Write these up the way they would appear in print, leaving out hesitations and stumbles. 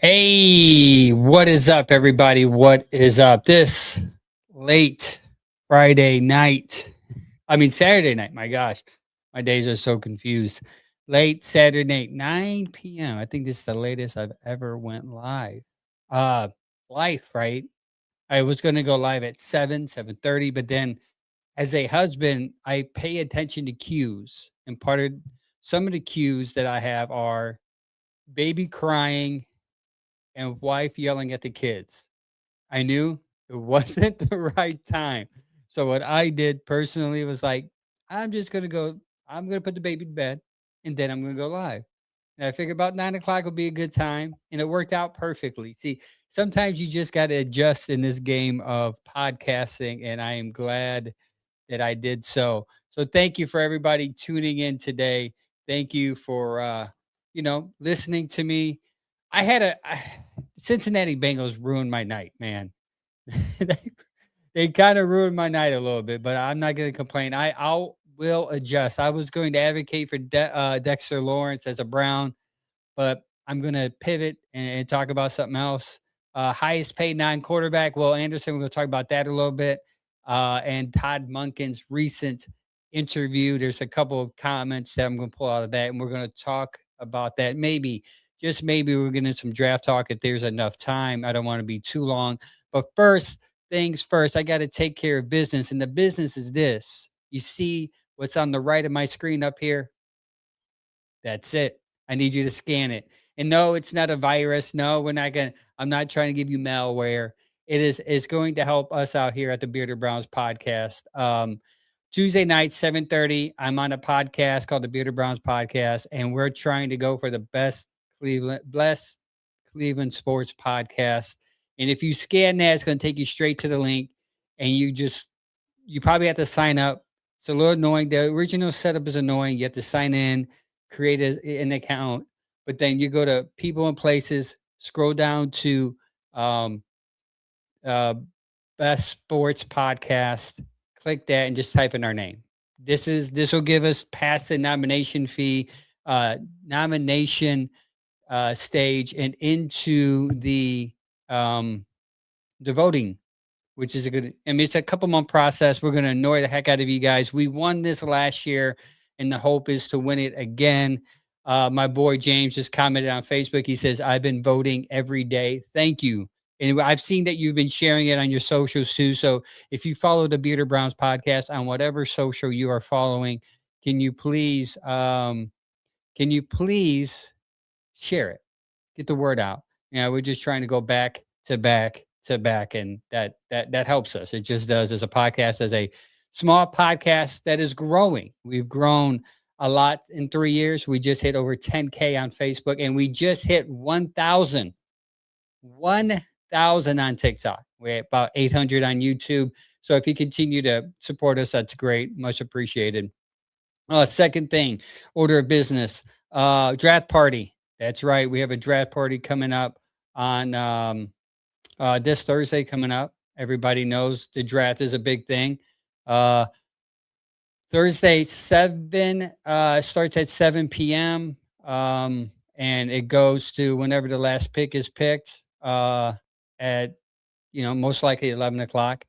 Hey, what is up, everybody? What is up? This late Friday night, Saturday night. My gosh, my days are so confused. Late Saturday night, 9 p.m. I think this is the latest I've ever went live. Uh, Life, right? I was going to go live at 7:30, but then as a husband, I pay attention to cues. And part of some of the cues that I have are baby crying and wife yelling at the kids. I knew it wasn't the right time. So what I did personally was like, I'm just gonna go, I'm gonna put the baby to bed and then I'm gonna go live. And I figured about 9 o'clock would be a good time. And it worked out perfectly. See, sometimes you just gotta adjust in this game of podcasting, and I am glad that I did so. So thank you for everybody tuning in today. Thank you for listening to me. Cincinnati Bengals ruined my night, man. they they kind of ruined my night a little bit, but I'm not going to complain. Will adjust. I was going to advocate for Dexter Lawrence as a Brown, but I'm going to pivot and talk about something else. Highest paid non-quarterback, Will Anderson. We're going to talk about that a little bit. And Todd Monken's recent interview. There's a couple of comments that I'm going to pull out of that, and we're going to talk about that. Maybe, just maybe, we're going to some draft talk if there's enough time. I don't want to be too long. But first things first, I got to take care of business. And the business is this. You see what's on the right of my screen up here? That's it. I need you to scan it. And no, it's not a virus. No, I'm not trying to give you malware. It's going to help us out here at the Bearded Browns podcast. Tuesday night, 7:30. I'm on a podcast called the Bearded Browns Podcast, and we're trying to go for the blessed Cleveland sports podcast. And if you scan that, it's going to take you straight to the link, and you probably have to sign up. It's a little annoying. The original setup is annoying. You have to sign in, create an account, but then you go to people and places, scroll down to um, uh, best sports podcast, click that, and just type in our name. This will give us past the nomination fee, nomination stage, and into the voting, which is a good. I mean, it's a couple month process. We're going to annoy the heck out of you guys. We won this last year, and the hope is to win it again. My boy James just commented on Facebook. He says, "I've been voting every day. Thank you." And I've seen that you've been sharing it on your socials too. So if you follow the Bearded Browns podcast on whatever social you are following, can you please share it? Get the word out. We're just trying to go back to back to back, and that helps us. It just does. As a podcast, as a small podcast that is growing. We've grown a lot in 3 years. We just hit over 10K on Facebook, and we just hit 1,000 on TikTok. We're at about 800 on YouTube. So if you continue to support us, that's great. Much appreciated. Second thing, order of business, draft party. That's right. We have a draft party coming up on this Thursday coming up. Everybody knows the draft is a big thing. Thursday, starts at 7 p.m. And it goes to whenever the last pick is picked at, most likely 11 o'clock.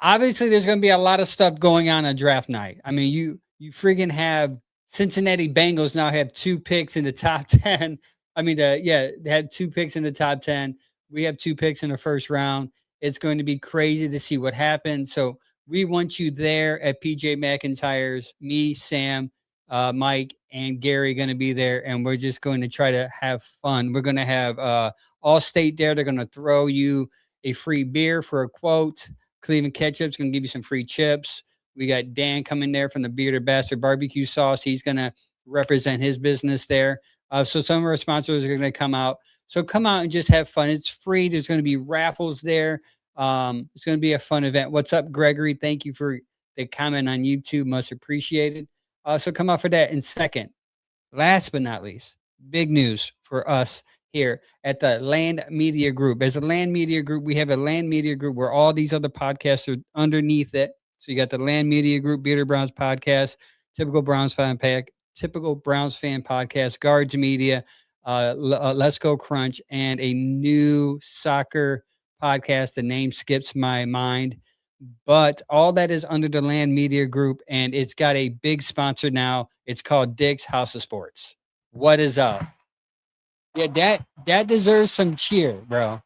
Obviously, there's going to be a lot of stuff going on draft night. I mean, you friggin' have Cincinnati Bengals now have 2 picks in the top 10. They had 2 picks in the top 10. We have 2 picks in the first round. It's going to be crazy to see what happens. So we want you there at PJ McIntyre's. Me, Sam, Mike, and Gary going to be there, and we're just going to try to have fun. We're going to have All-State there. They're going to throw you a free beer for a quote. Cleveland Ketchup's going to give you some free chips. We got Dan coming there from the Bearded Bastard Barbecue Sauce. He's going to represent his business there. So some of our sponsors are going to come out. So come out and just have fun. It's free. There's going to be raffles there. It's going to be a fun event. What's up, Gregory? Thank you for the comment on YouTube. Much appreciated. So come out for that. And second, last but not least, big news for us here at the Land Media Group. As a Land Media Group, we have a Land Media Group where all these other podcasts are underneath it. So you got the Land Media Group, Bearded Browns Podcast, Typical Browns Fan Podcast, Guards Media, Let's Go Crunch, and a new soccer podcast. The name skips my mind, but all that is under the Land Media Group, and it's got a big sponsor now. It's called Dick's House of Sports. What is up? Yeah, that deserves some cheer, bro.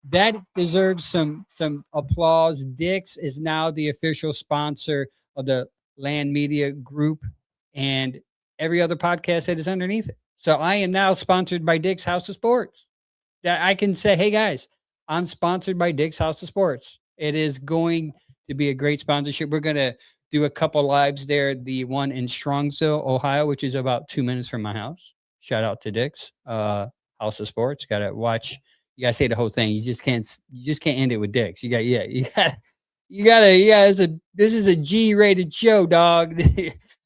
That deserves some applause. Dick's is now the official sponsor of the Land Media Group and every other podcast that is underneath it. So I am now sponsored by Dick's House of Sports. That I can say, hey guys, I'm sponsored by Dick's House of Sports. It is going to be a great sponsorship. We're gonna do a couple lives there. The one in Strongsville, Ohio, which is about 2 minutes from my house. Shout out to Dick's House of Sports. Gotta watch. You gotta say the whole thing. You just can't end it with Dick's. You got yeah. You gotta yeah. This is a G-rated show, dog.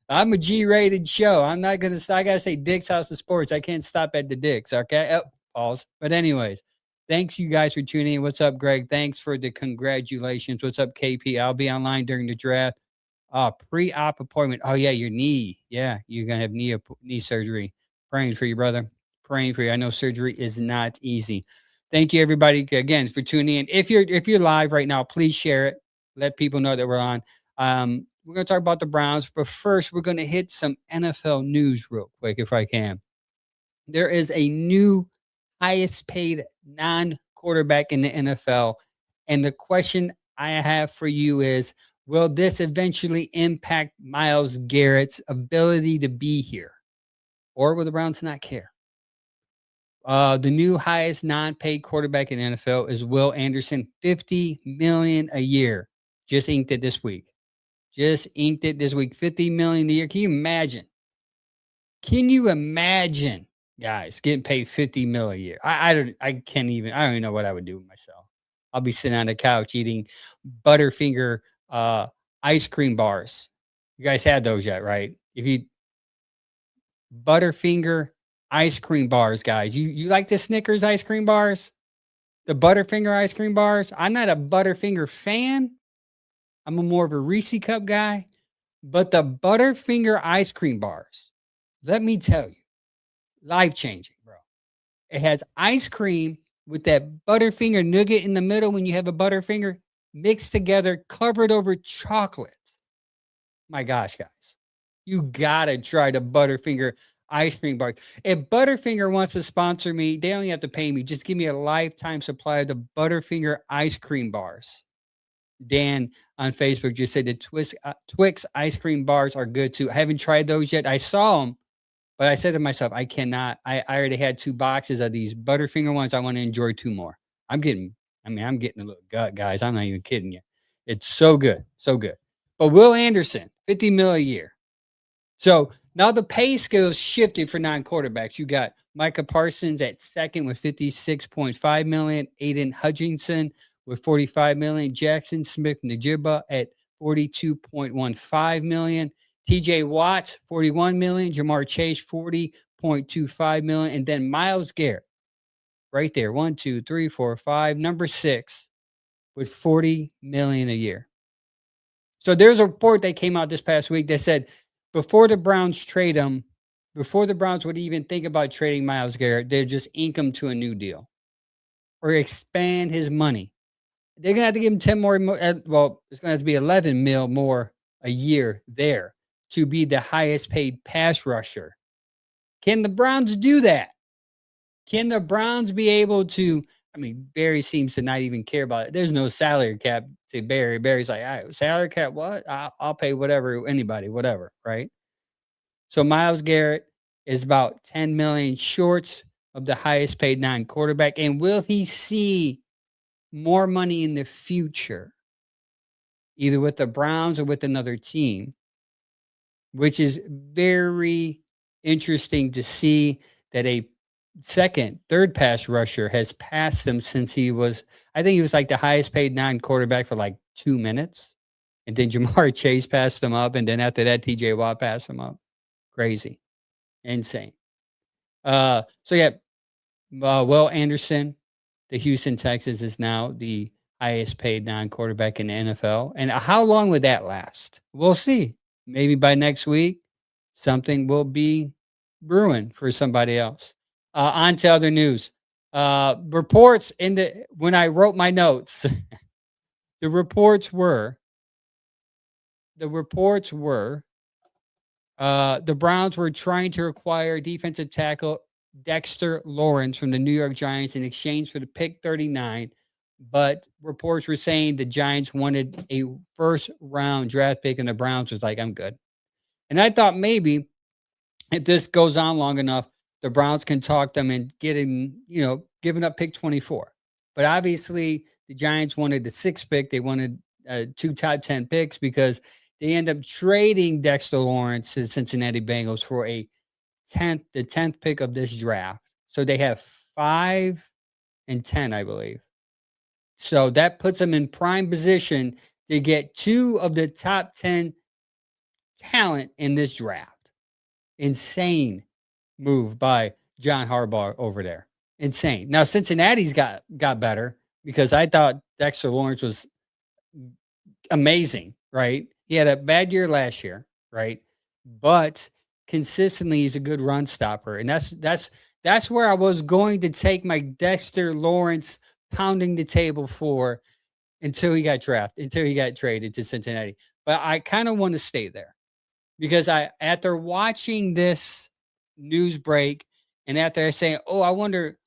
I'm a G-rated show. I'm not gonna. I gotta say Dick's House of Sports. I can't stop at the Dick's. Okay. Oh, pause. But anyways, thanks you guys for tuning in. What's up, Greg? Thanks for the congratulations. What's up, KP? I'll be online during the draft. Pre-op appointment. Oh yeah, your knee. Yeah, you're gonna have knee surgery. Praying for you, brother. Praying for you. I know surgery is not easy. Thank you, everybody, again for tuning in. If you're live right now, please share it. Let people know that we're on. We're gonna talk about the Browns, but first we're gonna hit some NFL news real quick, if I can. There is a new highest paid non-quarterback in the NFL. And the question I have for you is, will this eventually impact Myles Garrett's ability to be here? Or will the Browns not care? The new highest non-paid quarterback in the NFL is Will Anderson, $50 million a year. Just inked it this week. Just inked it this week. $50 million a year. Can you imagine? Can you imagine, guys, getting paid 50 mil a year? I can't even, I don't even know what I would do with myself. I'll be sitting on the couch eating Butterfinger ice cream bars. You guys had those yet, right? If you Butterfinger ice cream bars, guys. You like the Snickers ice cream bars? The Butterfinger ice cream bars? I'm not a Butterfinger fan. I'm a more of a Reese cup guy. But the Butterfinger ice cream bars, let me tell you, life changing, bro. It has ice cream with that Butterfinger nugget in the middle when you have a Butterfinger mixed together, covered over chocolate. My gosh, guys, you gotta try the Butterfinger ice cream bar. If Butterfinger wants to sponsor me, they only have to pay me. Just give me a lifetime supply of the Butterfinger ice cream bars. Dan on Facebook just said the Twix ice cream bars are good too. I haven't tried those yet. I saw them, but I said to myself, I cannot. I already had 2 boxes of these Butterfinger ones. I want to enjoy 2 more. I'm getting a little gut, guys. I'm not even kidding you. It's so good. So good. But Will Anderson, 50 mil a year. So now the pay scale shifted for non-quarterbacks. You got Micah Parsons at second with 56.5 million, Aiden Hutchinson with 45 million, Jackson Smith-Njigba at 42.15 million, TJ Watt 41 million, Jamar Chase 40.25 million, and then Myles Garrett right there, 1, 2, 3, 4, 5, number 6 with 40 million a year. So there's a report that came out this past week that said before the Browns trade him, before the Browns would even think about trading Myles Garrett, they'd just ink him to a new deal or expand his money. They're going to have to give him 10 more. Well, it's going to have to be 11 mil more a year there to be the highest paid pass rusher. Can the Browns do that? Can the Browns be able to? I mean, Barry seems to not even care about it. There's no salary cap to Barry. Barry's like, all right, salary cap, what? I'll pay whatever, anybody, whatever, right? So Myles Garrett is about 10 million short of the highest paid non-quarterback. And will he see more money in the future, either with the Browns or with another team, which is very interesting to see that a third pass rusher has passed him since I think he was like the highest paid non-quarterback for like 2 minutes. And then Jamar Chase passed him up. And then after that, TJ Watt passed him up. Crazy. Insane. So yeah, Will Anderson, the Houston Texans, is now the highest paid non-quarterback in the NFL. And how long would that last? We'll see. Maybe by next week, something will be brewing for somebody else. On to other news. Reports in the when I wrote my notes, the reports were the reports were the Browns were trying to acquire defensive tackle Dexter Lawrence from the New York Giants in exchange for the pick 39. But reports were saying the Giants wanted a first round draft pick, and the Browns was like, I'm good. And I thought maybe if this goes on long enough, the Browns can talk them and getting, giving up pick 24. But obviously, the Giants wanted the sixth pick. They wanted two top 10 picks because they end up trading Dexter Lawrence to the Cincinnati Bengals for the 10th pick of this draft. So they have 5 and 10, I believe. So that puts them in prime position to get two of the top 10 talent in this draft. Insane move by John Harbaugh over there. Insane. Now Cincinnati's got better because I thought Dexter Lawrence was amazing, right? He had a bad year last year, right? But consistently he's a good run stopper. And that's where I was going to take my Dexter Lawrence pounding the table for until he got drafted, until he got traded to Cincinnati. But I kind of want to stay there because after watching this news break and after I say, oh, I wonder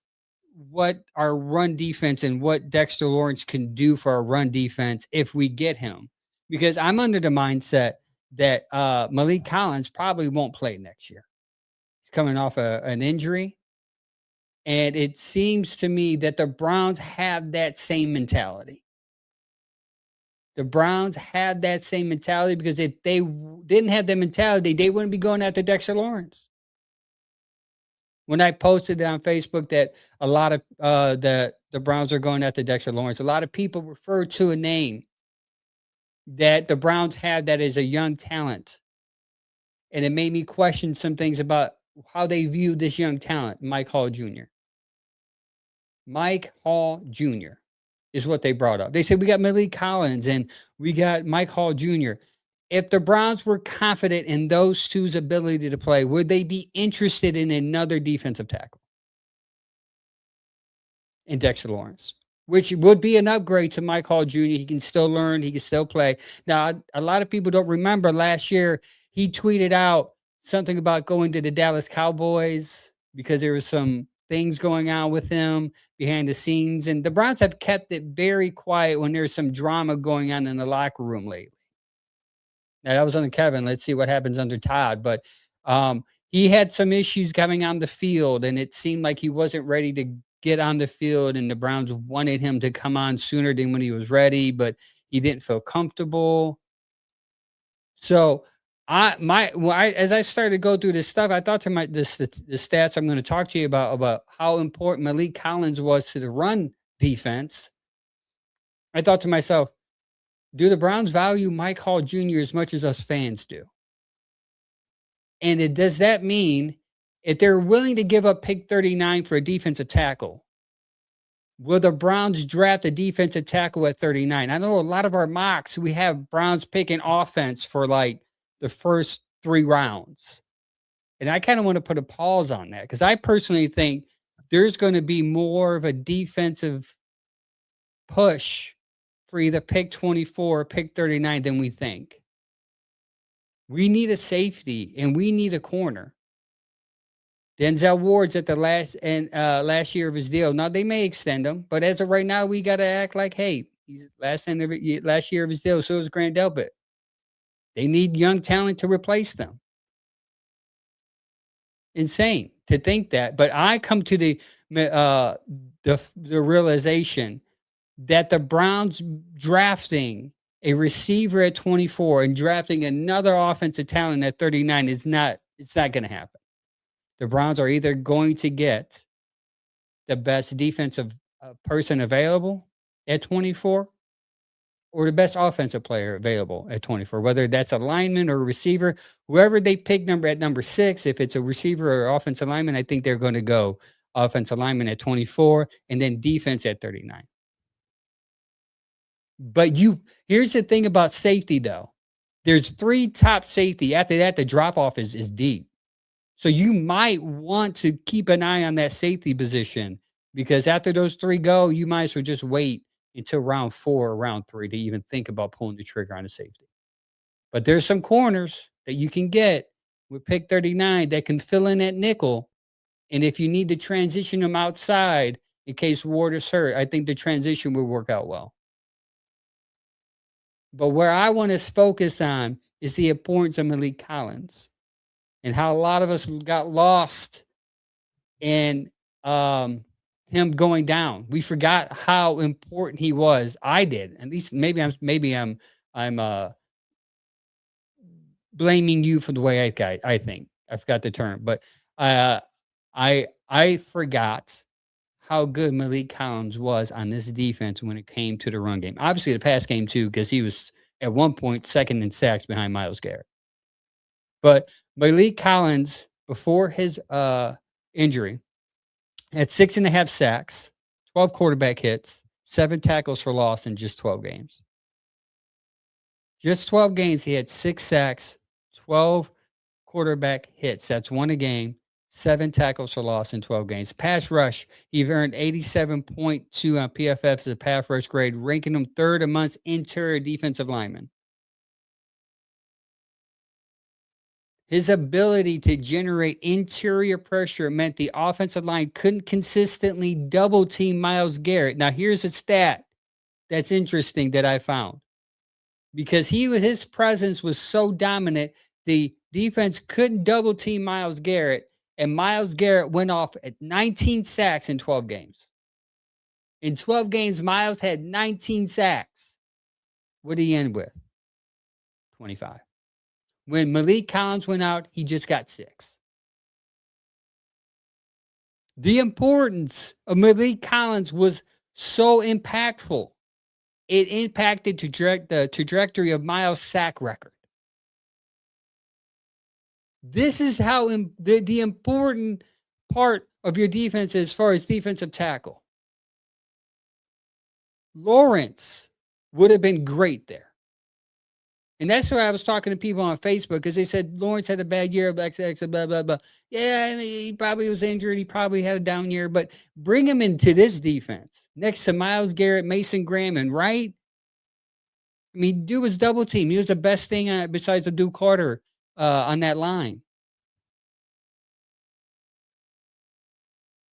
what our run defense and what Dexter Lawrence can do for our run defense if we get him. Because I'm under the mindset that Malik Collins probably won't play next year. He's coming off an injury. And it seems to me that the Browns have that same mentality. The Browns have that same mentality because if they didn't have that mentality, they wouldn't be going after Dexter Lawrence. When I posted on Facebook that a lot of the Browns are going after Dexter Lawrence, a lot of people refer to a name that the Browns have that is a young talent. And it made me question some things about how they view this young talent, Mike Hall Jr. Mike Hall Jr. is what they brought up. They said, we got Malik Collins and we got Mike Hall Jr. If the Browns were confident in those two's ability to play, would they be interested in another defensive tackle? In Dexter Lawrence, which would be an upgrade to Mike Hall Jr. He can still learn, he can still play. Now, a lot of people don't remember last year, he tweeted out something about going to the Dallas Cowboys because there was some things going on with him behind the scenes. And the Browns have kept it very quiet when there's some drama going on in the locker room lately. Now, that was under Kevin. Let's see what happens under Todd. But he had some issues coming on the field, and it seemed like he wasn't ready to get on the field, and the Browns wanted him to come on sooner than when he was ready, but he didn't feel comfortable. So as I started to go through this stuff, I thought to the stats I'm going to talk to you about how important Malik Collins was to the run defense. I thought to myself, do the Browns value Mike Hall Jr. as much as us fans do? And does that mean if they're willing to give up pick 39 for a defensive tackle, will the Browns draft a defensive tackle at 39? I know a lot of our mocks, we have Browns picking offense for like the first 3 rounds. And I kind of want to put a pause on that because I personally think there's going to be more of a defensive push for either pick 24 or pick 39 than we think. We need a safety and we need a corner. Denzel Ward's at the last year of his deal. Now they may extend him, but as of right now, we got to act like, hey, he's last year of his deal. So is Grant Delpit. They need young talent to replace them. Insane to think that, but I come to the realization that the Browns drafting a receiver at 24 and drafting another offensive talent at 39 it's not going to happen. The Browns are either going to get the best defensive person available at 24 or the best offensive player available at 24, whether that's a lineman or a receiver, whoever they pick at number 6, if it's a receiver or offensive lineman, I think they're going to go offensive lineman at 24 and then defense at 39. But here's the thing about safety though. There's 3 top safety. After that, the drop off is deep. So you might want to keep an eye on that safety position because after those 3 go, you might as well just wait until round 4 or round 3 to even think about pulling the trigger on a safety. But there's some corners that you can get with pick 39 that can fill in that nickel. And if you need to transition them outside in case Ward is hurt, I think the transition will work out well. But where I want to focus on is the importance of Malik Collins and how a lot of us got lost in him going down. We forgot how important he was. I did. At least maybe I'm blaming you for the way I think. I forgot the term, but uh, I forgot how good Malik Collins was on this defense when it came to the run game. Obviously, the pass game too, because he was at one point second in sacks behind Myles Garrett. But Malik Collins, before his injury, had 6.5 sacks, 12 quarterback hits, 7 tackles for loss in just 12 games. Just 12 games, he had 6 sacks, 12 quarterback hits. That's 1 a game, 7 tackles for loss in 12 games. Pass rush, he earned 87.2 on PFF as a pass rush grade, ranking him 3rd amongst interior defensive linemen. His ability to generate interior pressure meant the offensive line couldn't consistently double team Myles Garrett. Now, here's a stat that's interesting that I found. Because his presence was so dominant, the defense couldn't double team Myles Garrett, and Myles Garrett went off at 19 sacks in 12 games. In 12 games, Myles had 19 sacks. What did he end with? 25. When Malik Collins went out, he just got 6. The importance of Malik Collins was so impactful. It impacted the trajectory of Myles' sack record. This is how the important part of your defense is as far as defensive tackle. Lawrence would have been great there. And that's why I was talking to people on Facebook because they said Lawrence had a bad year, blah, blah, blah. Yeah, I mean, he probably was injured. He probably had a down year, but bring him into this defense next to Myles Garrett, Mason Graham, and Wright. I mean, dude was double team. He was the best thing besides the Duke Carter on that line.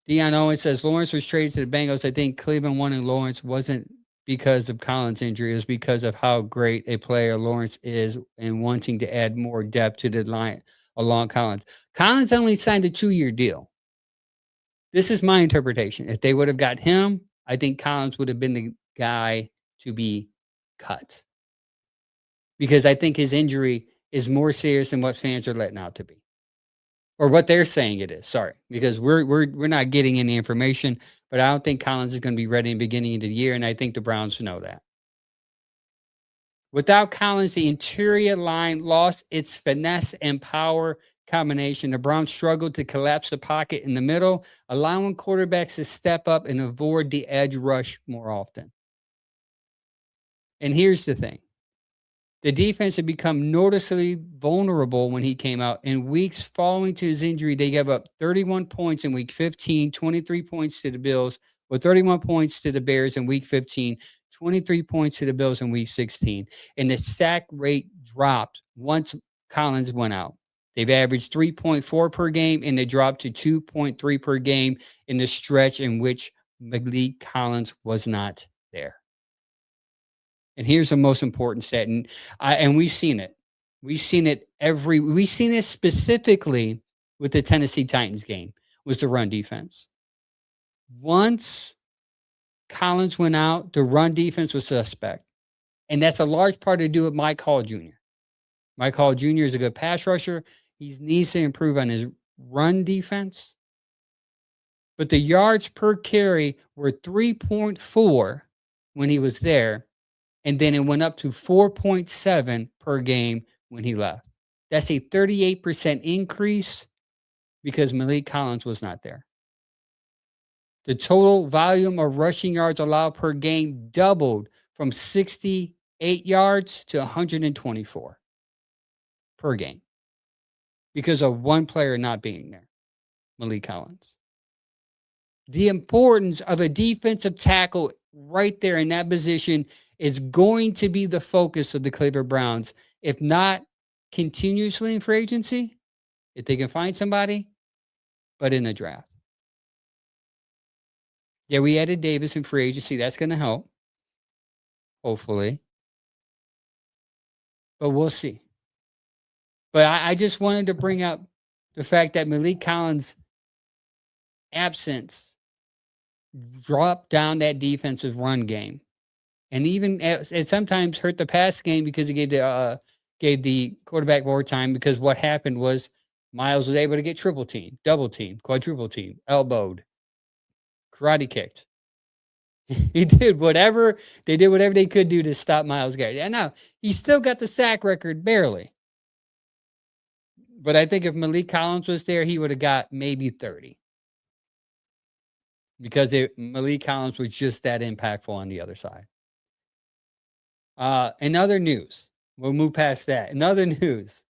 Deion Owens says Lawrence was traded to the Bengals. I think Cleveland wanted Lawrence wasn't because of Collins' injury. It was because of how great a player Lawrence is and wanting to add more depth to the line along Collins. Collins only signed a 2-year deal. This is my interpretation. If they would have got him, I think Collins would have been the guy to be cut. Because I think his injury is more serious than what fans are letting out to be. Or what they're saying it is, sorry. Because we're not getting any information, but I don't think Collins is going to be ready in the beginning of the year, and I think the Browns know that. Without Collins, the interior line lost its finesse and power combination. The Browns struggled to collapse the pocket in the middle, allowing quarterbacks to step up and avoid the edge rush more often. And here's the thing. The defense had become noticeably vulnerable when he came out. In weeks following to his injury, they gave up 31 points in week 15, 23 points to the Bills, or 31 points to the Bears in week 15, 23 points to the Bills in week 16. And the sack rate dropped once Collins went out. They've averaged 3.4 per game, and they dropped to 2.3 per game in the stretch in which Malik Collins was not there. And here's the most important stat, and we've seen it. We've seen it specifically with the Tennessee Titans game, was the run defense. Once Collins went out, the run defense was suspect. And that's a large part to do with Mike Hall Jr. Mike Hall Jr. is a good pass rusher. He needs to improve on his run defense. But the yards per carry were 3.4 when he was there. And then it went up to 4.7 per game when he left. That's a 38% increase because Malik Collins was not there. The total volume of rushing yards allowed per game doubled from 68 yards to 124 per game. because of one player not being there, Malik Collins. The importance of a defensive tackle right there in that position is going to be the focus of the Cleveland Browns. If not continuously in free agency, if they can find somebody, but in the draft. Yeah, we added Davis in free agency. That's going to help, hopefully. But we'll see. But I just wanted to bring up the fact that Malik Collins' absence dropped down that defensive run game, and even it sometimes hurt the pass game because it gave the quarterback more time. Because what happened was Miles was able to get triple team, double team, quadruple team, elbowed, karate kicked. He did whatever they could do to stop Miles Garrett. And now he still got the sack record barely. But I think if Malik Collins was there, he would have got maybe 30. Because Malik Collins was just that impactful on the other side. In other news, we'll move past that. In other news,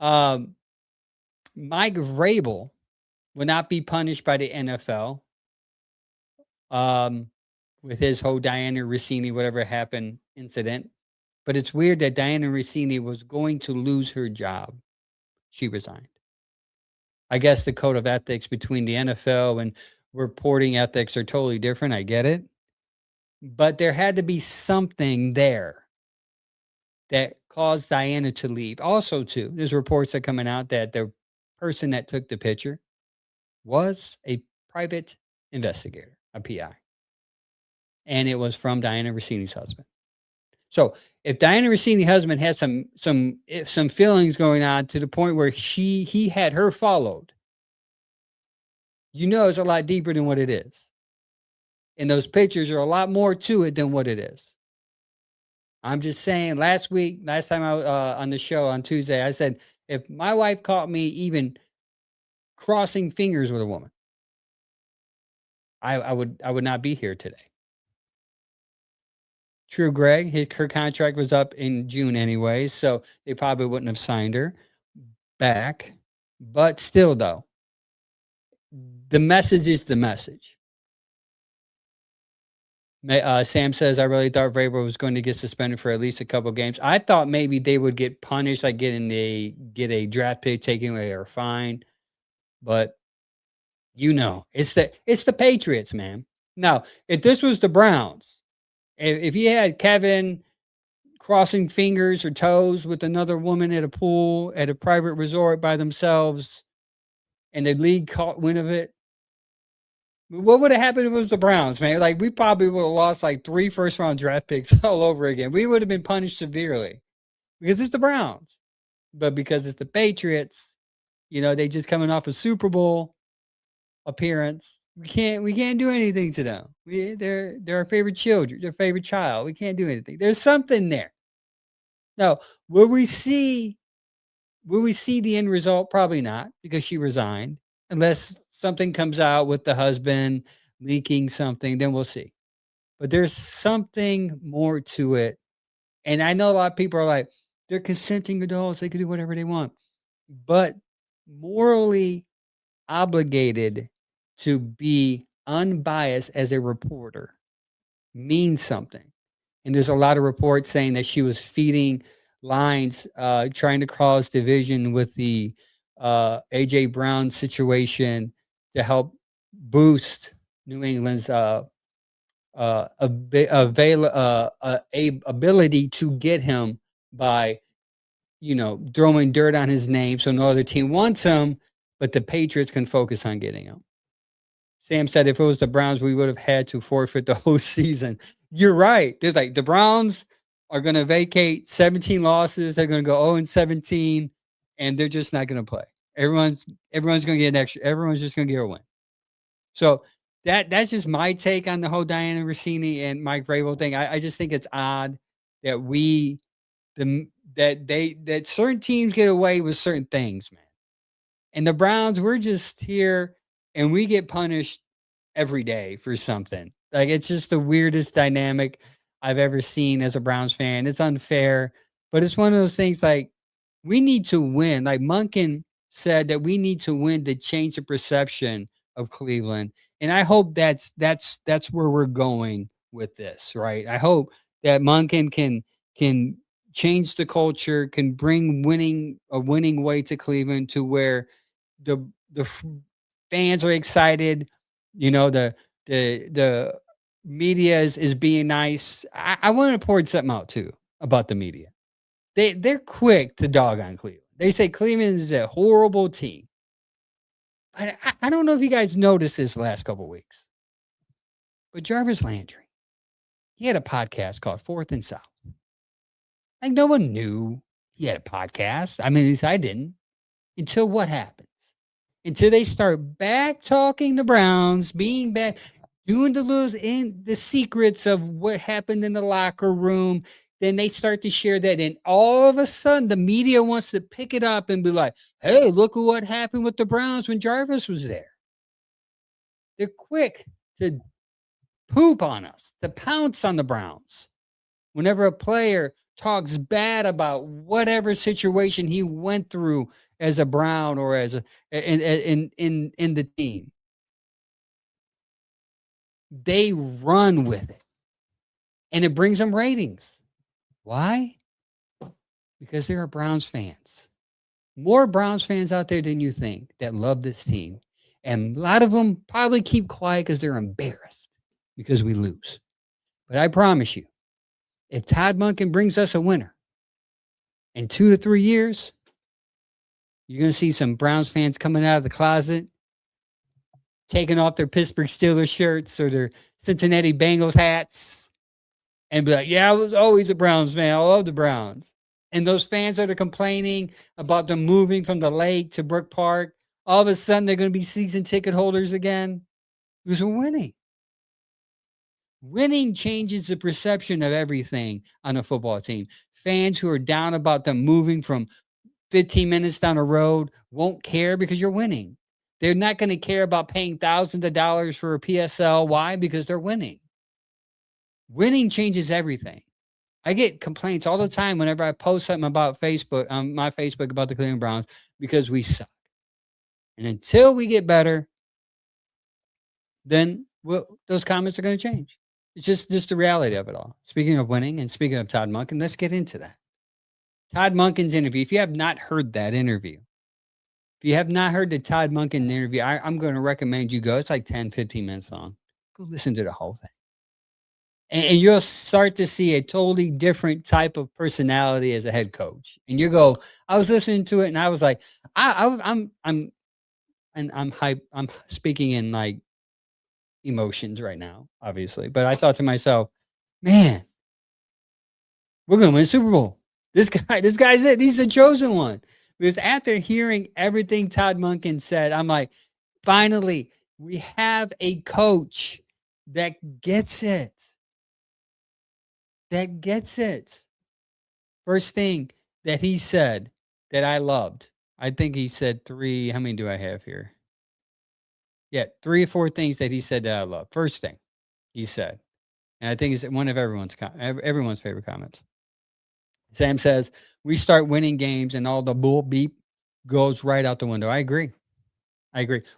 Mike Vrabel will not be punished by the NFL with his whole Diana Rossini, whatever happened incident. But it's weird that Diana Rossini was going to lose her job. She resigned. I guess the code of ethics between the NFL and reporting ethics are totally different. I get it. But there had to be something there that caused Diana to leave. Also, too, there's reports that are coming out that the person that took the picture was a private investigator, a PI. And it was from Diana Rossini's husband. So if Diana Rossini's husband had some feelings going on to the point where he had her followed, it's a lot deeper than what it is. And those pictures are a lot more to it than what it is. I'm just saying, last time I was on the show on Tuesday, I said, if my wife caught me even crossing fingers with a woman, I would not be here today. True, Greg, her contract was up in June anyway, so they probably wouldn't have signed her back. But still, though, the message is the message. Sam says, I really thought Vrabel was going to get suspended for at least a couple games. I thought maybe they would get punished, like get a draft pick taken away or fine. But it's the Patriots, man. Now, if this was the Browns, if you had Kevin crossing fingers or toes with another woman at a pool at a private resort by themselves, and the league caught wind of it, what would have happened if it was the Browns, man? Like, we probably would have lost like 3 first-round draft picks all over again. We would have been punished severely because it's the Browns. But because it's the Patriots, they just coming off a Super Bowl appearance. We can't do anything to them. They're our favorite children, their favorite child. We can't do anything. There's something there. Now, will we see the end result? Probably not, because she resigned. Unless something comes out with the husband leaking something, then we'll see. But there's something more to it. And I know a lot of people are like, they're consenting adults. They can do whatever they want. But morally obligated to be unbiased as a reporter means something. And there's a lot of reports saying that she was feeding lines, trying to cause division with the A.J. Brown situation to help boost New England's ability to get him by, throwing dirt on his name so no other team wants him, but the Patriots can focus on getting him. Sam said if it was the Browns, we would have had to forfeit the whole season. You're right. There's like the Browns are going to vacate 17 losses. They're going to go 0-17, and they're just not going to play. Everyone's going to get an extra. Everyone's just going to get a win. So that's just my take on the whole Diana Rossini and Mike Vrabel thing. I just think it's odd that that certain teams get away with certain things, man. And the Browns, we're just here and we get punished every day for something. Like, it's just the weirdest dynamic I've ever seen as a Browns fan. It's unfair, but it's one of those things like we need to win. Like Monken said that we need to win to change the perception of Cleveland. And I hope that's where we're going with this, right? I hope that Monken can change the culture, can bring winning way to Cleveland to where the fans are excited, the media is being nice. I want to point something out too about the media. They're quick to dog on Cleveland. They say Cleveland is a horrible team. But I don't know if you guys noticed this last couple weeks. But Jarvis Landry, he had a podcast called Fourth and South. Like no one knew he had a podcast. I mean, at least I didn't. Until what happens? Until they start back talking the Browns, being back, doing the secrets of what happened in the locker room. Then they start to share that. And all of a sudden, the media wants to pick it up and be like, hey, look at what happened with the Browns when Jarvis was there. They're quick to poop on us, to pounce on the Browns. Whenever a player talks bad about whatever situation he went through as a Brown or as in the team, they run with it. And it brings them ratings. Why? Because there are Browns fans. More Browns fans out there than you think that love this team. And a lot of them probably keep quiet because they're embarrassed because we lose. But I promise you, if Todd Monken brings us a winner in 2 to 3 years, you're going to see some Browns fans coming out of the closet, taking off their Pittsburgh Steelers shirts or their Cincinnati Bengals hats and be like, yeah, I was always a Browns fan. I love the Browns. And those fans that are complaining about them moving from the lake to Brook Park, all of a sudden they're going to be season ticket holders again because we're winning. Winning changes the perception of everything on a football team. Fans who are down about them moving from 15 minutes down the road won't care because you're winning. They're not going to care about paying thousands of dollars for a PSL. Why? Because they're winning. Winning changes everything. I get complaints all the time whenever I post something about Facebook, on my Facebook about the Cleveland Browns, because we suck. And until we get better, then those comments are going to change. It's just the reality of it all. Speaking of winning and speaking of Todd Monken, let's get into that. Todd Monken's interview. If you have not heard that interview, if you have not heard the Todd Monken interview, I'm going to recommend you go. It's like 10, 15 minutes long. Go listen to the whole thing. And you'll start to see a totally different type of personality as a head coach. And you go, I was listening to it and I was like, I'm hype. I'm speaking in like emotions right now, obviously. But I thought to myself, man, we're going to win the Super Bowl. This guy's it. He's the chosen one. Because after hearing everything Todd Monken said, I'm like, finally, we have a coach that gets it. That gets it. First thing that he said that I loved, I think he said 3. How many do I have here? Yeah, 3 or 4 things that he said that I love. First thing he said, and I think it's one of everyone's favorite comments. Sam says, we start winning games and all the bull beep goes right out the window. I agree.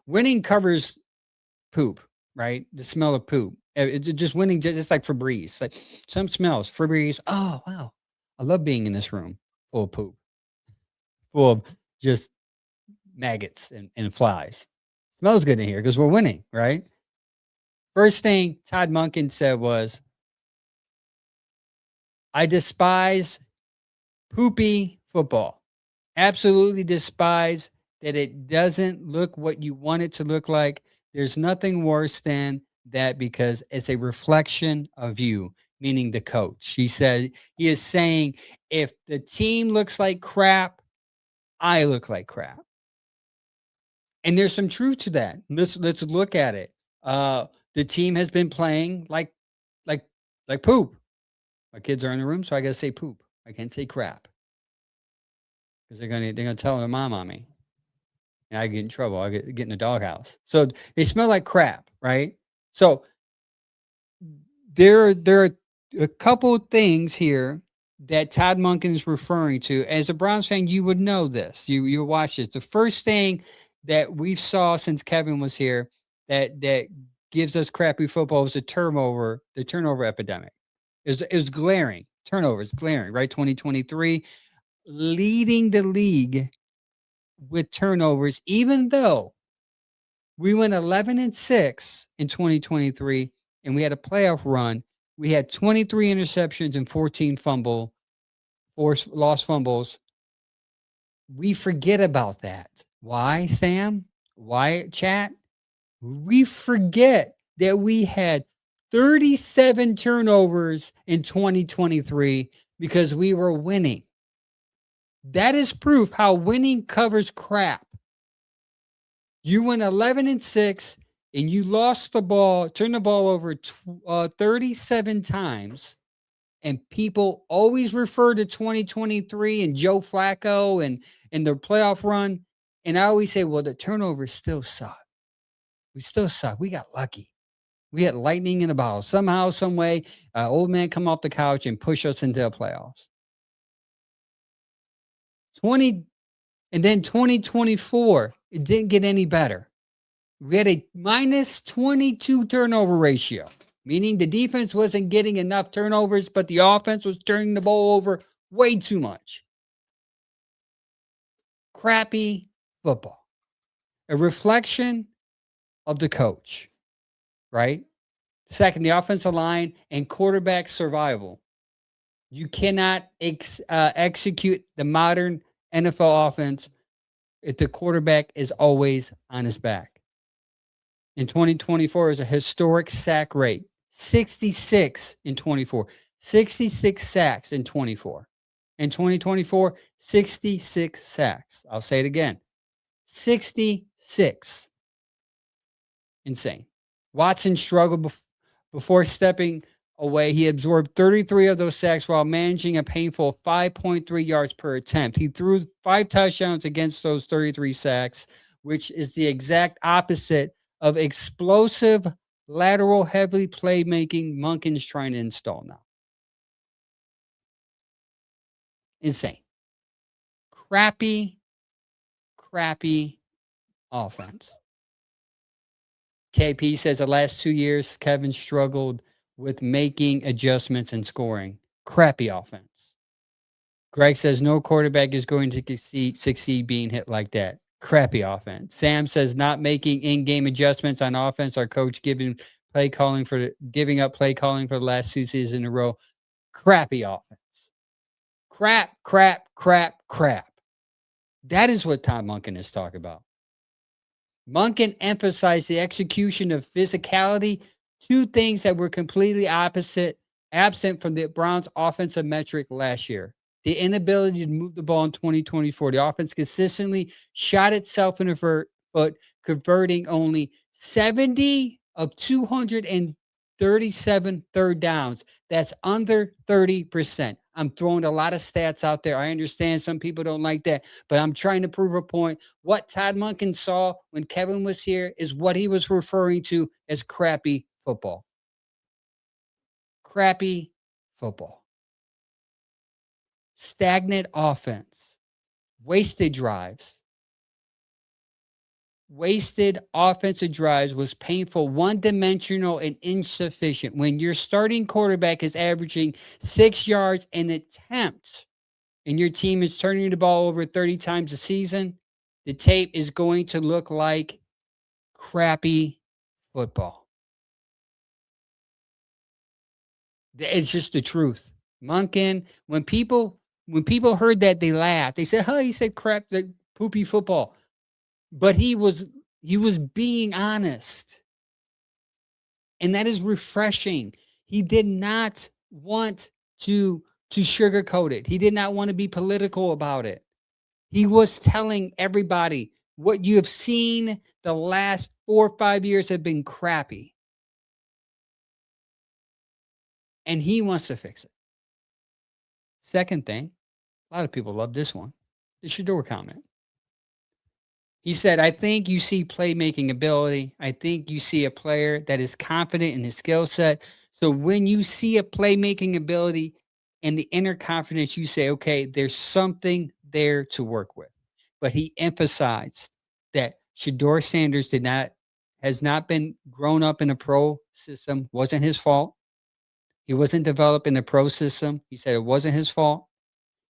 Winning covers poop, right? The smell of poop. It's just winning, just like Febreze. Like some smells, Febreze. Oh, wow. I love being in this room full of poop, full of just maggots and flies. Smells good in here because we're winning, right? First thing Todd Monken said was, I despise poopy football. Absolutely despise that it doesn't look what you want it to look like. There's nothing worse than that because it's a reflection of you, meaning the coach. He is saying, if the team looks like crap, I look like crap. And there's some truth to that. Let's look at it. The team has been playing like poop. My kids are in the room, so I gotta say poop. I can't say crap. Because they're gonna tell their mom on me. And I get in trouble. I get in the doghouse. So they smell like crap, right? So there are a couple things here that Todd Monken is referring to, as a Browns fan, you would know this. You watch this. The first thing that we saw since Kevin was here that gives us crappy football is the turnover epidemic. Is glaring. Turnovers glaring, right? 2023 leading the league with turnovers, even though we went 11-6 in 2023 and we had a playoff run. We had 23 interceptions and 14 lost fumbles. We forget about that. Why, Sam? Why, chat? We forget that we had 37 turnovers in 2023 because we were winning. That is proof how winning covers crap. You went 11-6 and you lost the ball, turned the ball over 37 times. And people always refer to 2023 and Joe Flacco and the playoff run. And I always say, well, the turnovers still suck. We still suck. We got lucky. We had lightning in a bottle. Somehow, some way, old man come off the couch and push us into the playoffs. 2024, it didn't get any better. We had a minus 22 turnover ratio, meaning the defense wasn't getting enough turnovers, but the offense was turning the ball over way too much. Crappy football. A reflection of the coach, right? Second, the offensive line and quarterback survival. You cannot execute the modern NFL offense if the quarterback is always on his back. In 2024 is a historic sack rate, 66 in 24, 66 sacks in 24. In 2024, 66 sacks. I'll say it again, 66. Insane. Watson struggled before stepping away. He absorbed 33 of those sacks while managing a painful 5.3 yards per attempt. He threw 5 touchdowns against those 33 sacks, which is the exact opposite of explosive lateral heavy playmaking Monken's trying to install now. Insane. Crappy offense. KP says the last 2 years, Kevin struggled with making adjustments and scoring. Crappy offense. Greg says no quarterback is going to succeed being hit like that. Crappy offense. Sam says not making in-game adjustments on offense. Our coach giving up play calling for the last 2 seasons in a row. Crappy offense. Crap. That is what Todd Monken is talking about. Monken emphasized the execution of physicality, 2 things that were completely absent from the Browns' offensive metric last year. The inability to move the ball in 2024. The offense consistently shot itself in the foot, converting only 70 of 237 third downs. That's under 30%. I'm throwing a lot of stats out there. I understand some people don't like that, but I'm trying to prove a point. What Todd Monken saw when Kevin was here is what he was referring to as crappy football. Crappy football. Stagnant offense. Wasted drives. Wasted offensive drives was painful, one-dimensional, and insufficient. When your starting quarterback is averaging 6 yards an attempt and your team is turning the ball over 30 times a season, the tape is going to look like crappy football. It's just the truth. Monken, when people heard that, they laughed. They said, he said crap, the poopy football. But he was being honest. And that is refreshing. He did not want to sugarcoat it. He did not want to be political about it. He was telling everybody what you have seen the last 4 or 5 years have been crappy. And he wants to fix it. Second thing, a lot of people love this one, the Shedeur comment. He said, I think you see playmaking ability. I think you see a player that is confident in his skill set. So when you see a playmaking ability and the inner confidence, you say, okay, there's something there to work with. But he emphasized that Shedeur Sanders has not been grown up in a pro system, wasn't his fault. He wasn't developed in the pro system. He said it wasn't his fault.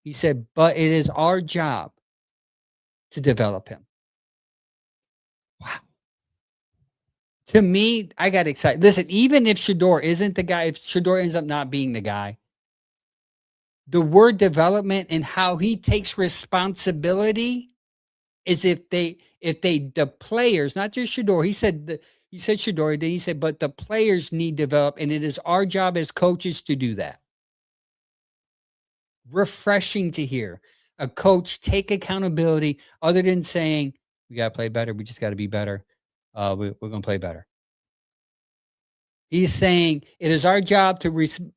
He said, but it is our job to develop him. Wow. To me, I got excited. Listen, even if Shedeur isn't the guy, if Shedeur ends up not being the guy, the word development and how he takes responsibility is the players, not just Shedeur, he said Shedeur, then he said, but the players need develop, and it is our job as coaches to do that. Refreshing to hear a coach take accountability other than saying, we got to play better. We just got to be better. We're going to play better. He's saying it is our job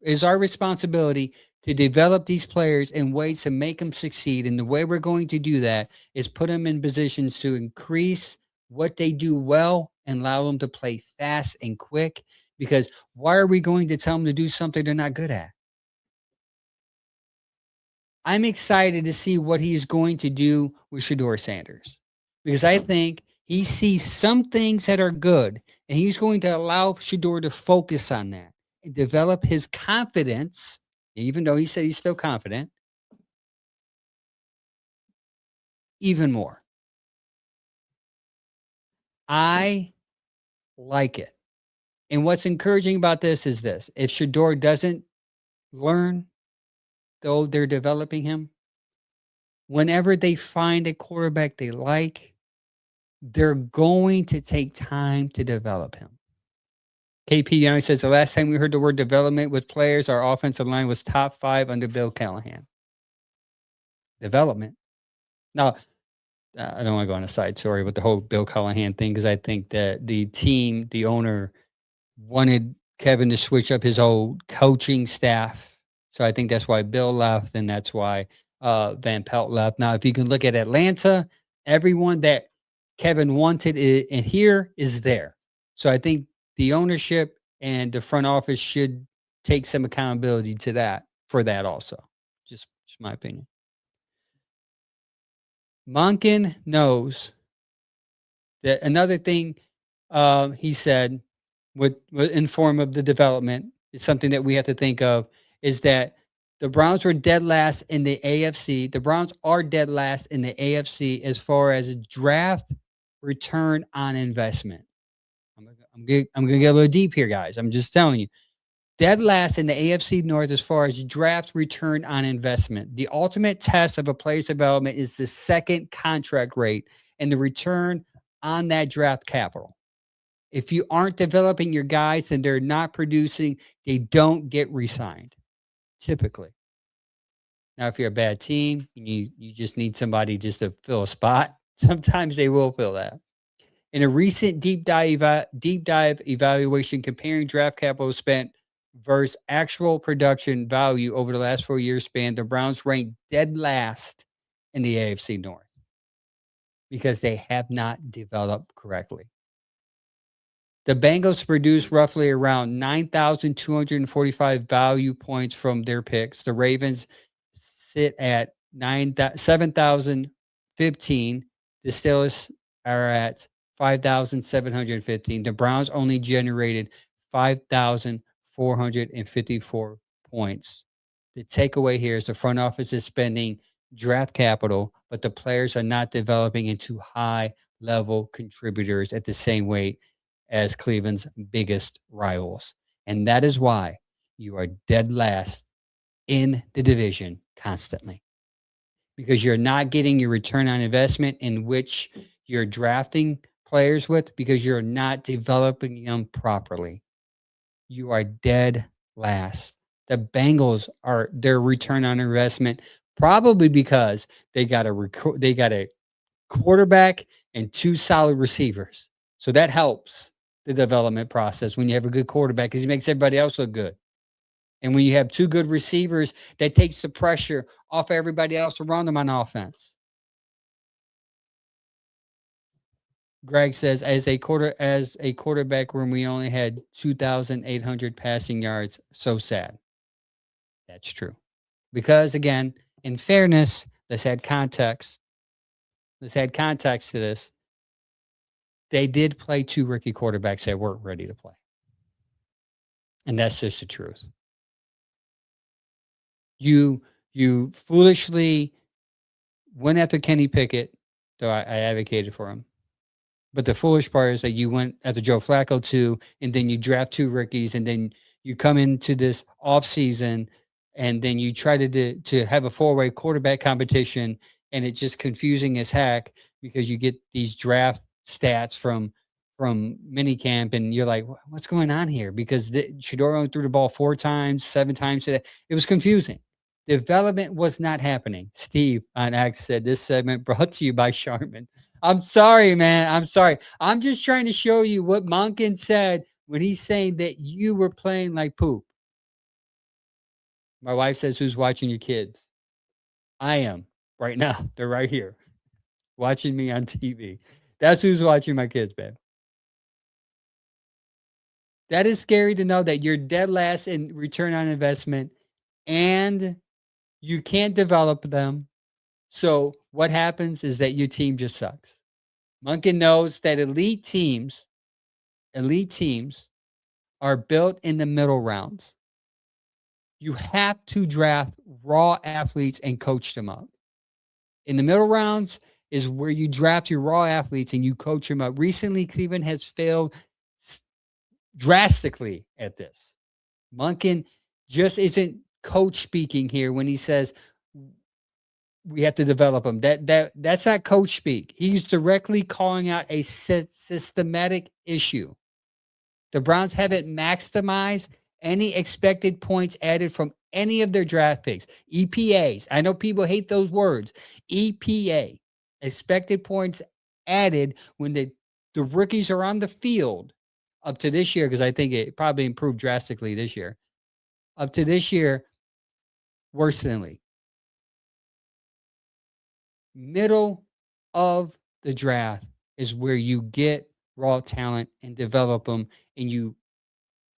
is our responsibility to develop these players in ways to make them succeed. And the way we're going to do that is put them in positions to increase what they do well and allow them to play fast and quick. Because why are we going to tell them to do something they're not good at? I'm excited to see what he's going to do with Shedeur Sanders because I think he sees some things that are good and he's going to allow Shedeur to focus on that and develop his confidence, even though he said he's still confident, even more. I like it. And what's encouraging about this is this: if Shedeur doesn't learn, though they're developing him, whenever they find a quarterback they like, they're going to take time to develop him. KP Young says the last time we heard the word development with players, our offensive line was top 5 under Bill Callahan. Development. Now, I don't want to go on a side story with the whole Bill Callahan thing because I think that the team, the owner, wanted Kevin to switch up his whole coaching staff. So I think that's why Bill left, and that's why Van Pelt left. Now, if you can look at Atlanta, everyone that Kevin wanted in here is there. So I think the ownership and the front office should take some accountability to that for that also. Just my opinion. Monken knows that another thing he said would in form of the development is something that we have to think of is that the Browns were dead last in the AFC. The Browns are dead last in the AFC as far as draft return on investment. I'm gonna get a little deep here, guys. I'm just telling you. Dead last in the AFC North as far as draft return on investment. The ultimate test of a player's development is the second contract rate and the return on that draft capital. If you aren't developing your guys and they're not producing, they don't get re-signed, typically. Now, if you're a bad team, you just need somebody just to fill a spot. Sometimes they will fill that. In a recent deep dive evaluation comparing draft capital spent versus actual production value over the last 4 years span, the Browns ranked dead last in the AFC North because they have not developed correctly. The Bengals produced roughly around 9,245 value points from their picks. The Ravens sit at 7,015. The Steelers are at 5,715. The Browns only generated 5,454 points. The takeaway here is the front office is spending draft capital, but the players are not developing into high level contributors at the same rate as Cleveland's biggest rivals. And that is why you are dead last in the division constantly because you're not getting your return on investment in which you're drafting players with because you're not developing them properly. You are dead last. The Bengals are their return on investment probably because they got a quarterback and 2 solid receivers. So that helps the development process when you have a good quarterback because he makes everybody else look good. And when you have 2 good receivers, that takes the pressure off everybody else around them on offense. Greg says, as a quarterback when we only had 2,800 passing yards, so sad. That's true. Because again, in fairness, let's add context. Let's add context to this. They did play 2 rookie quarterbacks that weren't ready to play, and that's just the truth. You you foolishly went after Kenny Pickett, though I advocated for him. But the foolish part is that you went after Joe Flacco too, and then you draft 2 rookies, and then you come into this offseason, and then you try to have a four-way quarterback competition, and it's just confusing as heck because you get these draft stats from minicamp, and you're like, What's going on here?" Because Shedeur only threw the ball 4 times, 7 times today. It was confusing. Development was not happening. Steve on X said, "This segment brought to you by Charmin." I'm sorry, man. I'm sorry. I'm just trying to show you what Monken said when he's saying that you were playing like poop. My wife says, "Who's watching your kids?" I am right now. They're right here watching me on TV. That's who's watching my kids, babe. That is scary to know that you're dead last in return on investment and you can't develop them. So what happens is that your team just sucks. Monken knows that elite teams are built in the middle rounds. You have to draft raw athletes and coach them up. In the middle rounds is where you draft your raw athletes and you coach them up. Recently, Cleveland has failed drastically at this. Monken just isn't coach speaking here when he says we have to develop them. That's not coach speak. He's directly calling out a systematic issue. The Browns haven't maximized any expected points added from any of their draft picks. EPAs. I know people hate those words. EPA. Expected points added when the rookies are on the field up to this year, because I think it probably improved drastically this year. Up to this year, worse than league. Middle of the draft is where you get raw talent and develop them, and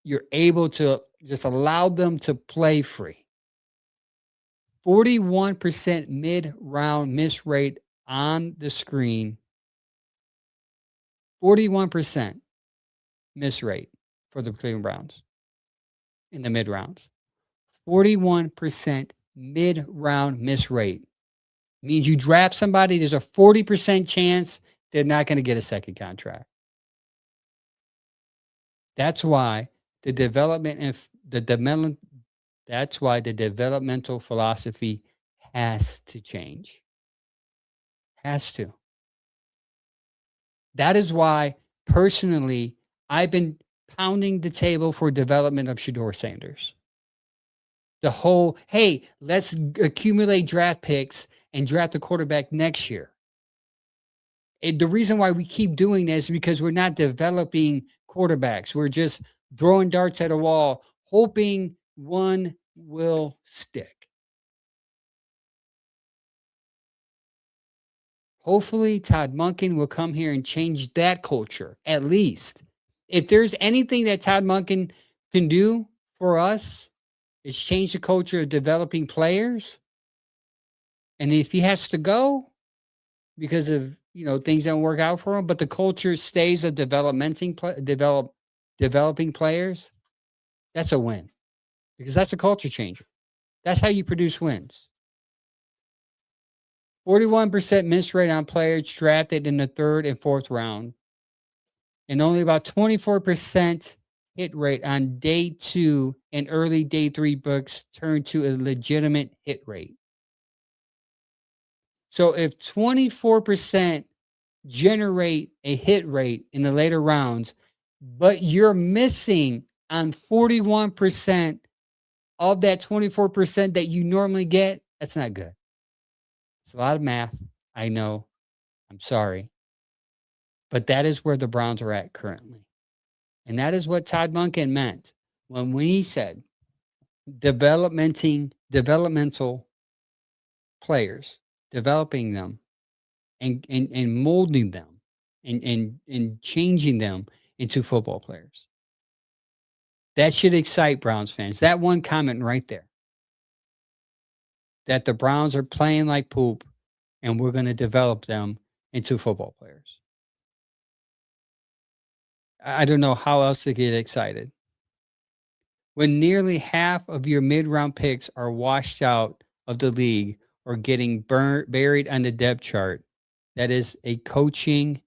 you're able to just allow them to play free. 41% mid-round miss rate on the screen. 41% miss rate for the Cleveland Browns in the mid-rounds. 41% mid-round miss rate means you draft somebody, there's a 40% chance they're not going to get a second contract. That's why the development and the development that's why the developmental philosophy has to change. Has to. That is why personally I've been pounding the table for development of Shedeur Sanders. The whole, hey, let's accumulate draft picks and draft a quarterback next year. The reason why we keep doing this is because we're not developing quarterbacks. We're just throwing darts at a wall, hoping one will stick. Hopefully, Todd Monken will come here and change that culture, at least. If there's anything that Todd Monken can do for us, it's change the culture of developing players. And if he has to go because of things don't work out for him, but the culture stays of developing players, that's a win because that's a culture changer. That's how you produce wins. 41% miss rate on players drafted in the 3rd and 4th round, and only about 24% hit rate on day 2 and early day 3 books turn to a legitimate hit rate. So if 24% generate a hit rate in the later rounds, but you're missing on 41% of that 24% that you normally get, that's not good. It's a lot of math. I know. I'm sorry. But that is where the Browns are at currently. And that is what Todd Monken meant when he said developmental players, developing them and molding them and changing them into football players. That should excite Browns fans. That one comment right there. that the Browns are playing like poop and we're going to develop them into football players. I don't know how else to get excited. When nearly half of your mid-round picks are washed out of the league or getting buried on the depth chart, that is a coaching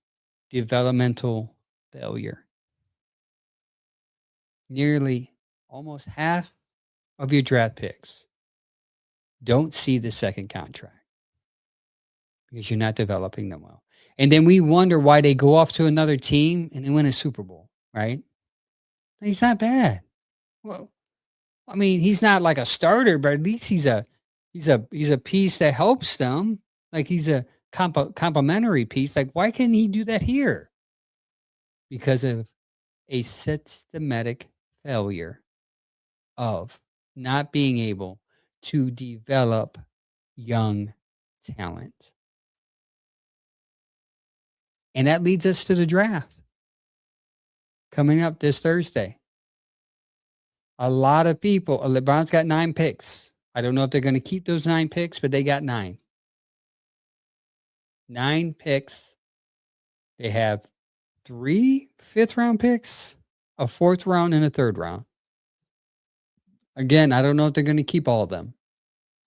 developmental failure. Nearly almost half of your draft picks don't see the second contract because you're not developing them well. And then we wonder why they go off to another team and they win a Super Bowl, right? He's not bad. Well, I mean, he's not like a starter, but at least he's a piece that helps them. Like he's a complementary piece. Like why can't he do that here? Because of a systematic failure of not being able to develop young talent. And that leads us to the draft coming up this Thursday. A lot of people, LeBron's got 9 picks. I don't know if they're going to keep those 9 picks, but they got 9. 9 picks. They have 3 fifth-round picks, a 4th round, and a 3rd round. Again, I don't know if they're going to keep all of them,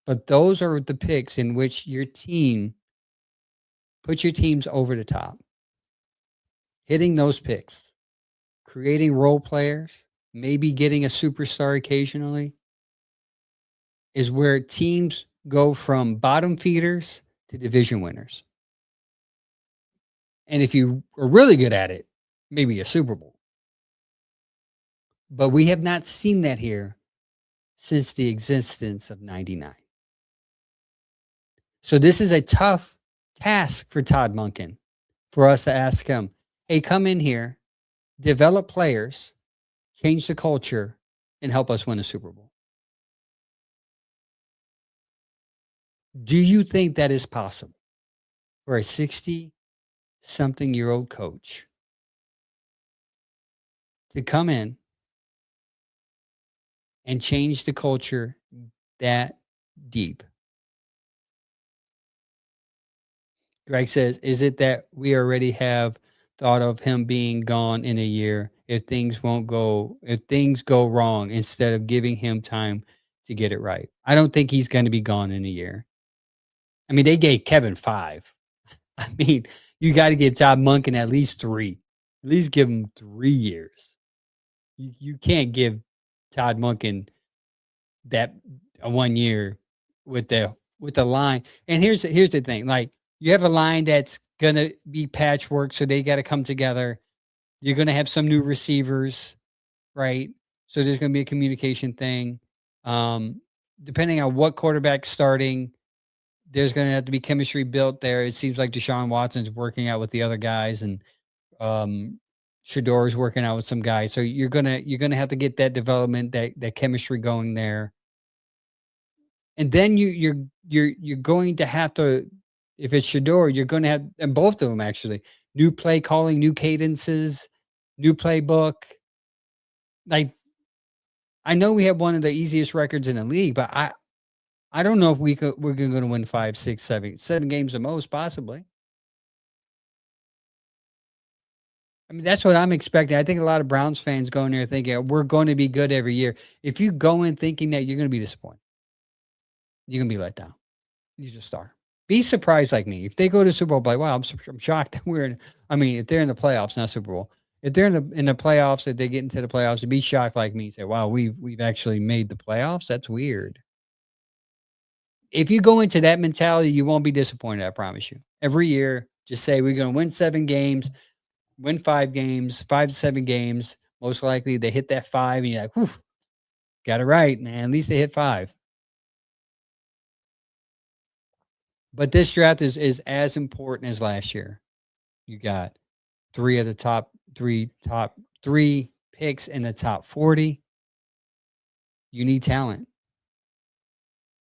but those are the picks in which your team put your teams over the top. Hitting those picks, creating role players, maybe getting a superstar occasionally, is where teams go from bottom feeders to division winners. And if you are really good at it, maybe a Super Bowl. But we have not seen that here since the existence of 99. So this is a tough task for Todd Monken, for us to ask him, hey, come in here, develop players, change the culture, and help us win a Super Bowl. Do you think that is possible for a 60-something-year-old coach to come in and change the culture that deep? Greg says, is it that we already have thought of him being gone in a year if things go wrong instead of giving him time to get it right? I don't think he's going to be gone in a year. I mean, they gave Kevin 5. I mean, you got to give Todd Monken at least 3. At least give him 3 years. You can't give Todd Monken that 1 year with the line. And here's the thing, like you have a line that's gonna be patchwork, so they got to come together. You're gonna have some new receivers, right? So there's gonna be a communication thing. Depending on what quarterback's starting, there's gonna have to be chemistry built there. It seems like Deshaun Watson's working out with the other guys, and Shedeur is working out with some guys. So you're gonna have to get that development, that chemistry going there. And then you're going to have to, if it's Shedeur, you're going to have, and both of them actually, new play calling, new cadences, new playbook. Like, I know we have one of the easiest records in the league, but I don't know if we're going to win 5, 6, 7 games the most, possibly. I mean, that's what I'm expecting. I think a lot of Browns fans go in there thinking we're going to be good every year. If you go in thinking that, you're going to be disappointed. You're going to be let down. You're just a star. Be surprised like me. If they go to Super Bowl, like, wow, I'm shocked that we're in. I mean, if they're in the playoffs, not Super Bowl. If they're in the playoffs, if they get into the playoffs, to be shocked like me, say, wow, we've actually made the playoffs. That's weird. If you go into that mentality, you won't be disappointed. I promise you. Every year, just say we're going to win 7 games, win 5 games, 5 to 7 games. Most likely, they hit that 5, and you're like, whew, got it right, man. At least they hit 5. But this draft is as important as last year. You got 3 of the top 3 picks in the top 40. You need talent.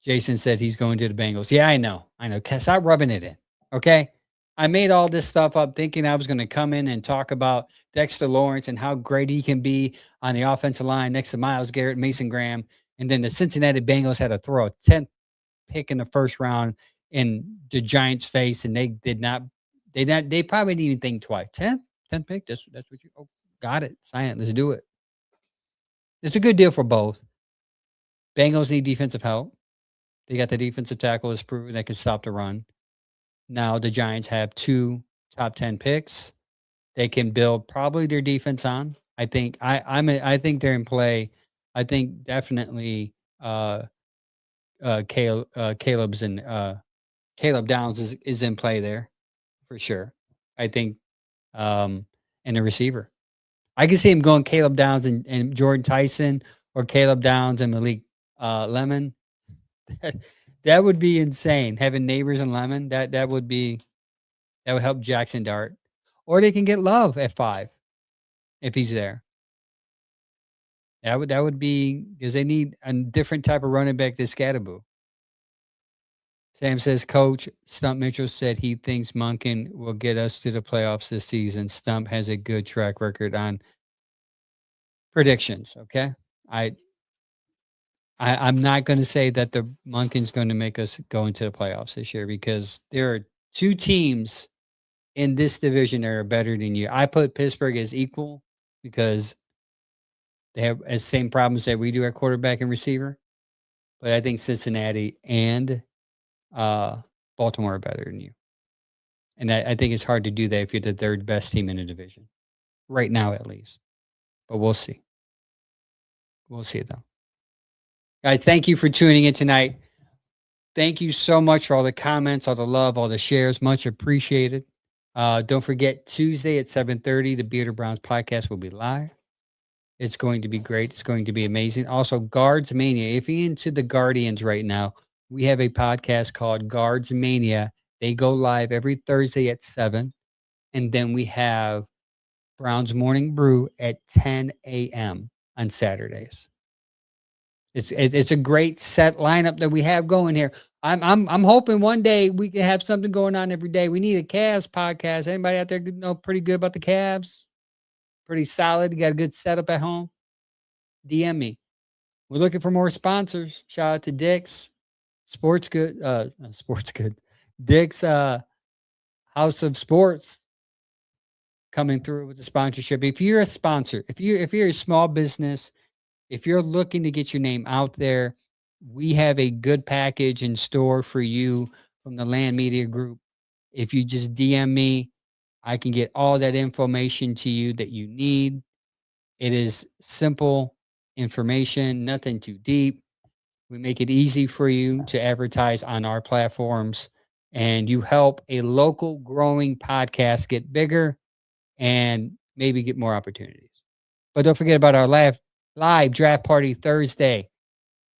Jason said he's going to the Bengals. Yeah, I know. Stop rubbing it in. Okay. I made all this stuff up thinking I was going to come in and talk about Dexter Lawrence and how great he can be on the offensive line next to Myles Garrett, Mason Graham. And then the Cincinnati Bengals had to throw a 10th pick in the first round in the Giants' face, and they did not. They probably didn't even think twice. 10th pick. That's what you. Oh, got it. Sign it. Let's do it. It's a good deal for both. Bengals need defensive help. They got the defensive tackle is proven that can stop the run. Now the Giants have two top 10 picks. They can build probably their defense on. I think they're in play. I think definitely Caleb's in Caleb Downs is in play there for sure. I think and a receiver. I can see him going Caleb Downs and Jordan Tyson or Caleb Downs and Malik Lemon. That, that would be insane. Having neighbors in Lemon, that would help Jackson Dart. Or they can get Love at 5 if he's there. That would be because they need a different type of running back than Scatterboo. Sam says, Coach Stump Mitchell said he thinks Monken will get us to the playoffs this season. Stump has a good track record on predictions. Okay. I I'm not going to say that the Monken's going to make us go into the playoffs this year because there are two teams in this division that are better than you. I put Pittsburgh as equal because they have the same problems that we do at quarterback and receiver. But I think Cincinnati and Baltimore are better than you. And I think it's hard to do that if you're the third best team in the division. Right now, at least. But we'll see. We'll see, though. Guys, thank you for tuning in tonight. Thank you so much for all the comments, all the love, all the shares. Much appreciated. Don't forget, Tuesday at 7:30, the Bearded Browns podcast will be live. It's going to be great. It's going to be amazing. Also, Guards Mania. If you're into the Guardians right now, we have a podcast called Guards Mania. They go live every Thursday at 7. And then we have Browns Morning Brew at 10 a.m. on Saturdays. It's a great set lineup that we have going here. I'm hoping one day we can have something going on every day. We need a Cavs podcast. Anybody out there know pretty good about the Cavs? Pretty solid. You got a good setup at home? DM me. We're looking for more sponsors. Shout out to Dick's Sports Good. Sports Good. Dick's House of Sports coming through with the sponsorship. If you're a sponsor, if you're a small business, if you're looking to get your name out there, we have a good package in store for you from the Land Media Group. If you just DM me, I can get all that information to you that you need. It is simple information, nothing too deep. We make it easy for you to advertise on our platforms, and you help a local growing podcast get bigger and maybe get more opportunities. But don't forget about our live draft party Thursday.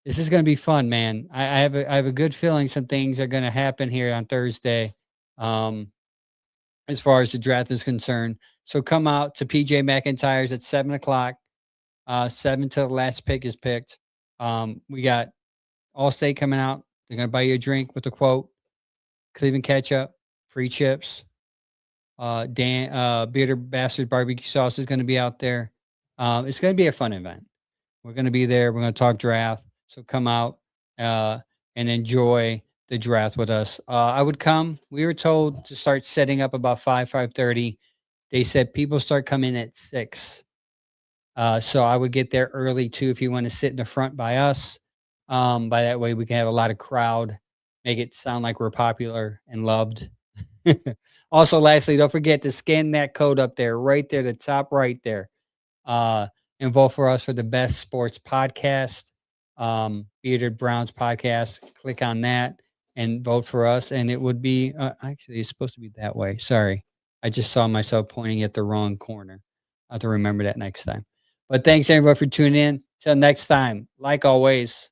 This is going to be fun, man. I have a good feeling some things are going to happen here on Thursday, as far as the draft is concerned. So come out to PJ McIntyre's at 7:00. 7 till the last pick is picked. We got Allstate coming out. They're going to buy you a drink with a quote. Cleveland ketchup, free chips. Bearded Bastard barbecue sauce is going to be out there. It's going to be a fun event. We're going to be there. We're going to talk draft. So come out and enjoy the draft with us. I would come. We were told to start setting up about 5:30. They said people start coming at 6. So I would get there early too if you want to sit in the front by us. By that way, we can have a lot of crowd, make it sound like we're popular and loved. Also, lastly, don't forget to scan that code up there, right there, the top right there. And vote for us for the best sports podcast, Bearded Browns podcast. Click on that and vote for us. And it would be actually it's supposed to be that way. Sorry, I just saw myself pointing at the wrong corner. I have to remember that next time. But thanks everybody for tuning in. Till next time, like always,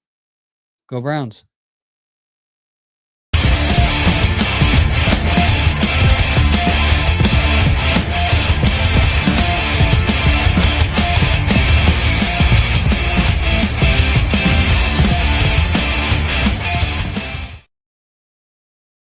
go Browns.